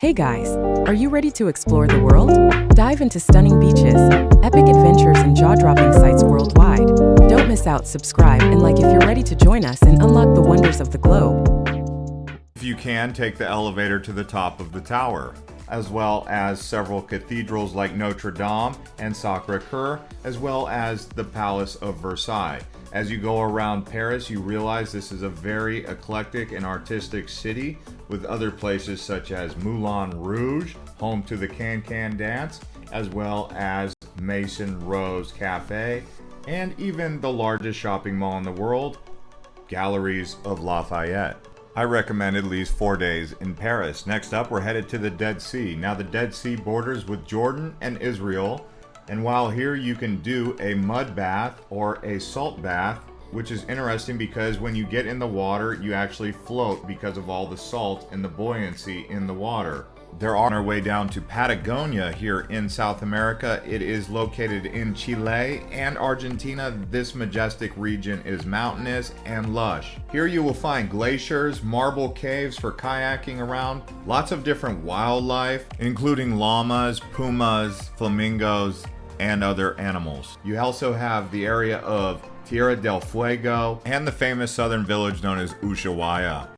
Hey guys, are you ready to explore the world? Dive into stunning beaches, epic adventures, and jaw-dropping sights worldwide. Don't miss out, subscribe, and like if you're ready to join us and unlock the wonders of the globe. If you can, take the elevator to the top of the tower, as well as several cathedrals like Notre Dame and Sacré-Cœur, as well as the Palace of Versailles. As you go around Paris, you realize this is a very eclectic and artistic city, with other places such as Moulin Rouge, home to the Can-Can dance, as well as Maison Rose Cafe, and even the largest shopping mall in the world, Galeries of Lafayette. I recommend at least 4 days in Paris. Next up, we're headed to the Dead Sea. Now, the Dead Sea borders with Jordan and Israel, and while here you can do a mud bath or a salt bath, which is interesting because when you get in the water, you actually float because of all the salt and the buoyancy in the water. They're on our way down to Patagonia here in South America. It is located in Chile and Argentina. This majestic region is mountainous and lush. Here you will find glaciers, marble caves for kayaking around, lots of different wildlife, including llamas, pumas, flamingos, and other animals. You also have the area of Tierra del Fuego and the famous southern village known as Ushuaia.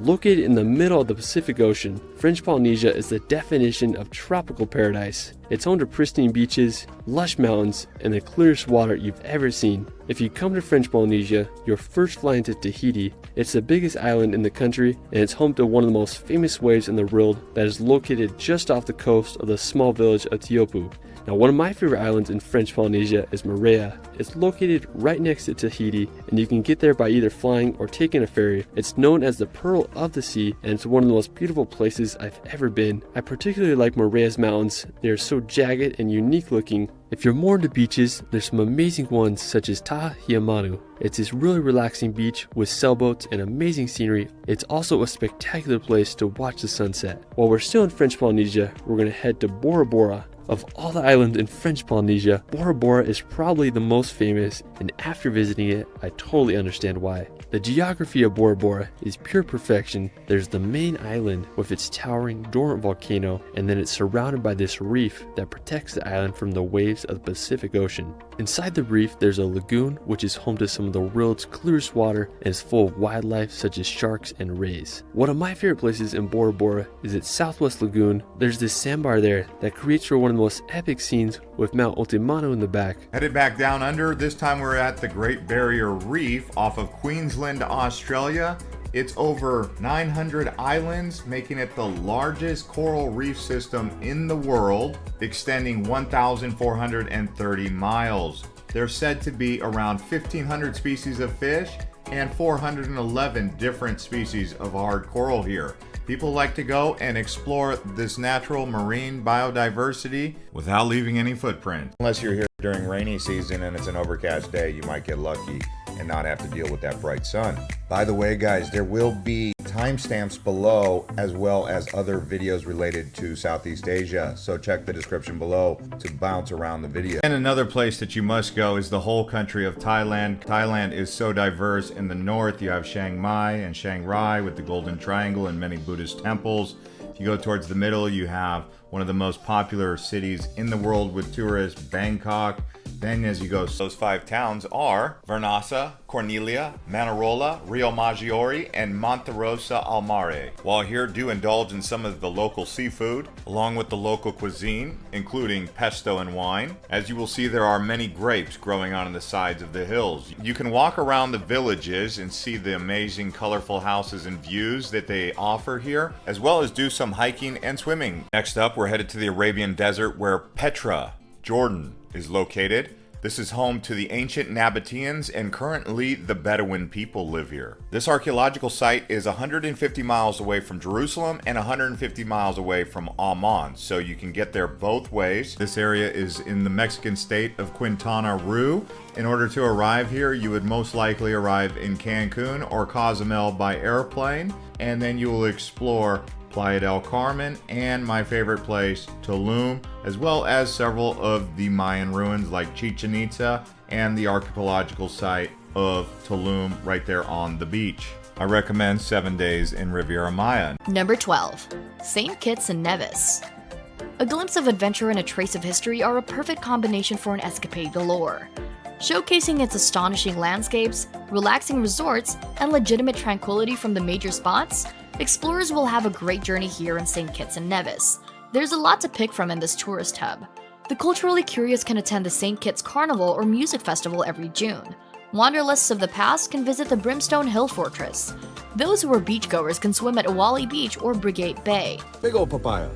Located in the middle of the Pacific Ocean, French Polynesia is the definition of tropical paradise. It's home to pristine beaches, lush mountains, and the clearest water you've ever seen. If you come to French Polynesia, you're first flying to Tahiti. It's the biggest island in the country, and it's home to one of the most famous waves in the world that is located just off the coast of the small village of Teopu. Now, one of my favorite islands in French Polynesia is Moorea. It's located right next to Tahiti, and you can get there by either flying or taking a ferry. It's known as the Pearl of the Sea, and it's one of the most beautiful places I've ever been. I particularly like Moorea's mountains. They are so jagged and unique looking. If you're more into beaches, there's some amazing ones such as Tahiamanu. It's this really relaxing beach with sailboats and amazing scenery. It's also a spectacular place to watch the sunset. While we're still in French Polynesia, we're going to head to Bora Bora. Of all the islands in French Polynesia, Bora Bora is probably the most famous, and after visiting it, I totally understand why. The geography of Bora Bora is pure perfection. There's the main island with its towering dormant volcano, and then it's surrounded by this reef that protects the island from the waves of the Pacific Ocean. Inside the reef, there's a lagoon which is home to some of the world's clearest water and is full of wildlife such as sharks and rays. One of my favorite places in Bora Bora is its Southwest Lagoon. There's this sandbar there that creates for one of the most epic scenes with Mount Ultimano in the back. Headed back down under, this time we're at the Great Barrier Reef off of Queensland, Australia. It's over 900 islands, making it the largest coral reef system in the world, extending 1,430 miles. There's said to be around 1,500 species of fish and 411 different species of hard coral here. People like to go and explore this natural marine biodiversity without leaving any footprint. Unless you're here during rainy season and it's an overcast day, you might get lucky and not have to deal with that bright sun. By the way, guys, there will be timestamps below as well as other videos related to Southeast Asia, so check the description below to bounce around the video. And another place that you must go is the whole country of Thailand. Thailand is so diverse. In the north you have Chiang Mai and Chiang Rai with the Golden Triangle and many Buddhist temples. If you go towards the middle, you have one of the most popular cities in the world with tourists, Bangkok. Then as you go, those 5 towns are Vernassa, Cornelia, Manarola, Rio Maggiore, and Monterosa al Mare. While here, do indulge in some of the local seafood, along with the local cuisine, including pesto and wine. As you will see, there are many grapes growing on the sides of the hills. You can walk around the villages and see the amazing colorful houses and views that they offer here, as well as do some hiking and swimming. Next up, we're headed to the Arabian Desert where Petra, Jordan, is located. This is home to the ancient Nabateans, and currently the Bedouin people live here. This archaeological site is 150 miles away from Jerusalem and 150 miles away from Amman, so you can get there both ways. This area is in the Mexican state of Quintana Roo. In order to arrive here, you would most likely arrive in Cancun or Cozumel by airplane, and then you will explore Playa del Carmen, and my favorite place, Tulum, as well as several of the Mayan ruins like Chichen Itza and the archaeological site of Tulum right there on the beach. I recommend 7 days in Riviera Maya. Number 12. St. Kitts and Nevis. A glimpse of adventure and a trace of history are a perfect combination for an escapade galore. Showcasing its astonishing landscapes, relaxing resorts, and legitimate tranquility from the major spots, explorers will have a great journey here in St. Kitts and Nevis. There's a lot to pick from in this tourist hub. The culturally curious can attend the St. Kitts Carnival or Music Festival every June. Wanderlusts of the past can visit the Brimstone Hill Fortress. Those who are beachgoers can swim at Awali Beach or Brigade Bay. Big old papaya.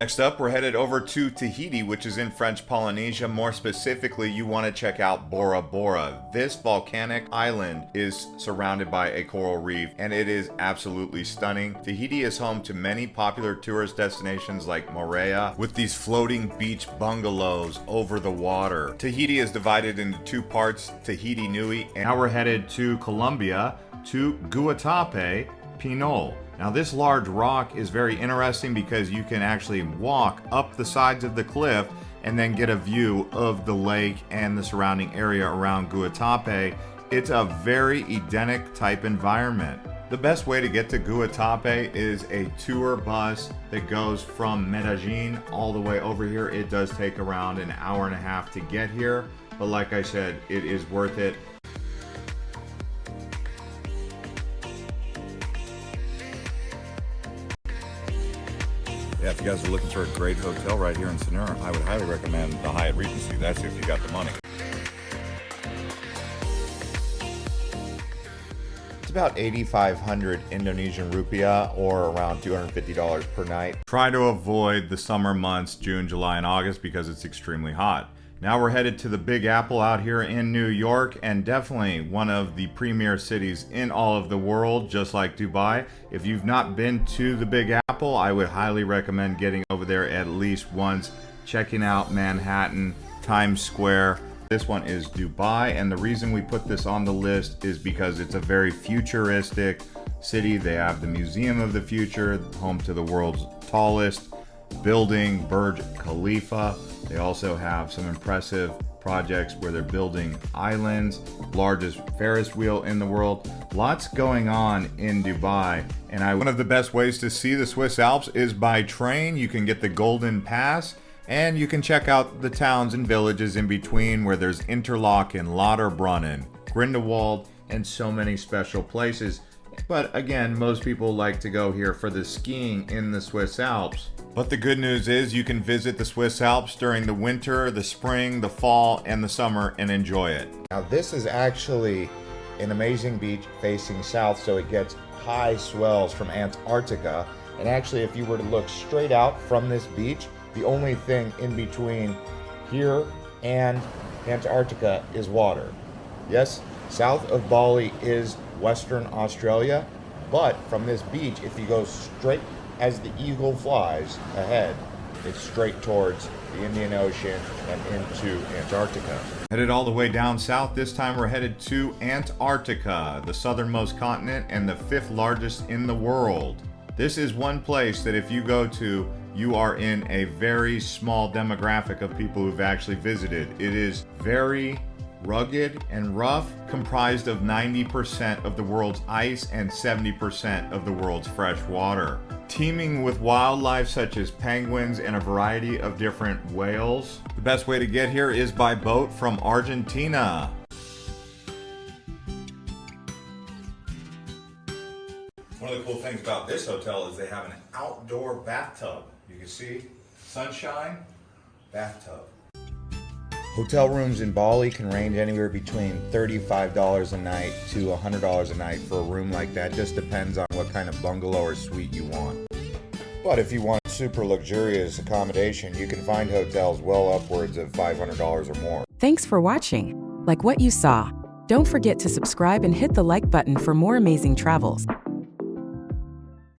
Next up, we're headed over to Tahiti, which is in French Polynesia. More specifically, you want to check out Bora Bora. This volcanic island is surrounded by a coral reef, and it is absolutely stunning. Tahiti is home to many popular tourist destinations like Moorea, with these floating beach bungalows over the water. Tahiti is divided into two parts, Tahiti Nui, and now we're headed to Colombia, to Guatape, Pinol. Now this large rock is very interesting because you can actually walk up the sides of the cliff and then get a view of the lake and the surrounding area around Guatape. It's a very Edenic type environment. The best way to get to Guatape is a tour bus that goes from Medellin all the way over here. It does take around an hour and a half to get here, but like I said, it is worth it. Yeah, if you guys are looking for a great hotel right here in Sanur, I would highly recommend the Hyatt Regency. That's if you got the money. It's about 8,500 Indonesian rupiah, or around $250 per night. Try to avoid the summer months, June, July, and August, because it's extremely hot. Now we're headed to the Big Apple out here in New York, and definitely one of the premier cities in all of the world, just like Dubai. If you've not been to the Big Apple, I would highly recommend getting over there at least once, checking out Manhattan, Times Square. This one is Dubai, and the reason we put this on the list is because it's a very futuristic city. They have the Museum of the Future, home to the world's tallest building, Burj Khalifa. They also have some impressive projects where they're building islands, largest Ferris wheel in the world. Lots going on in Dubai. And one of the best ways to see the Swiss Alps is by train. You can get the Golden Pass, and you can check out the towns and villages in between, where there's Interlaken, Lauterbrunnen, Grindelwald, and so many special places. But again, most people like to go here for the skiing in the Swiss Alps. But the good news is you can visit the Swiss Alps during the winter, the spring, the fall, and the summer and enjoy it. Now this is actually an amazing beach facing south, so it gets high swells from Antarctica. And actually, if you were to look straight out from this beach, the only thing in between here and Antarctica is water. Yes, south of Bali is Western Australia, but from this beach, if you go straight as the eagle flies ahead, it's straight towards the Indian Ocean and into Antarctica. Headed all the way down south, this time we're headed to Antarctica, the southernmost continent and the 5th largest in the world. This is one place that if you go to, you are in a very small demographic of people who've actually visited. It is very rugged and rough, comprised of 90% of the world's ice and 70% of the world's fresh water. Teeming with wildlife such as penguins and a variety of different whales. The best way to get here is by boat from Argentina. One of the cool things about this hotel is they have an outdoor bathtub. You can see sunshine, bathtub. Hotel rooms in Bali can range anywhere between $35 a night to $100 a night for a room like that. Just depends on what kind of bungalow or suite you want. But if you want super luxurious accommodation, you can find hotels well upwards of $500 or more. Thanks for watching. Like what you saw, don't forget to subscribe and hit the like button for more amazing travels.